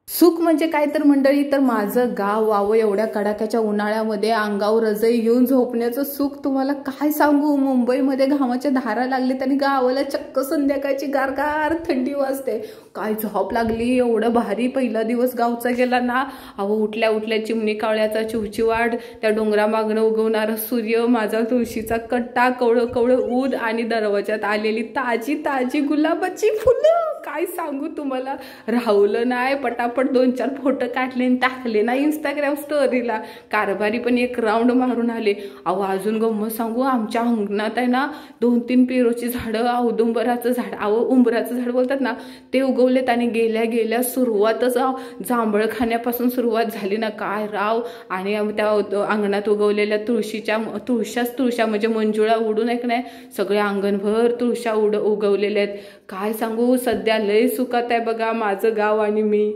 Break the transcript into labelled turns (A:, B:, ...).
A: सुख म्हणजे काय तर मंडळी, तर माझं गाव व्हावं एवढ्या कडाक्याच्या उन्हाळ्यामध्ये अंगावर रजई घेऊन झोपण्याचं सुख तुम्हाला काय सांगू। मुंबईमध्ये घामाच्या धारा लागले आणि गावाला चक्क संध्याकाळची गारगार थंडी वाजते। काय झोप लागली, एवढं भारी पहिला दिवस गावचा गेला ना। अहो उठल्या उठल्या चिमणी कावळ्याचा चिवचिवाट, त्या डोंगरामागणं उगवणारा सूर्य, माझा तुळशीचा कट्टा, कवळं कवळं ऊद आणि दरवाजात आलेली ताजी ताजी गुलाबाची फुलं। काय सांगू तुम्हाला, राहुलं नाही। पटापट 2-4 फोटो काढले आणि टाकले ना इंस्टाग्राम स्टोरीला। कारभारी पण एक राऊंड मारून आले। अहो अजून गंमत सांगू, आमच्या अंगणात आहे ना 2-3 पेरूची झाडं, औदुंबराचं झाड, उंबराचं झाड बोलतात ना, ते उगवलेत आणि गेल्या गेल्या सुरुवातच जांभळ खाण्यापासून सुरुवात झाली ना, काय राव। आणि त्या अंगणात उगवलेल्या तुळशा म्हणजे मंजुळा उडून एक नाही सगळे अंगणभर तुळशा उगवलेल्या आहेत। काय सांगू, सध्या लय सुखात आहे बघा माझं गाव आणि मी।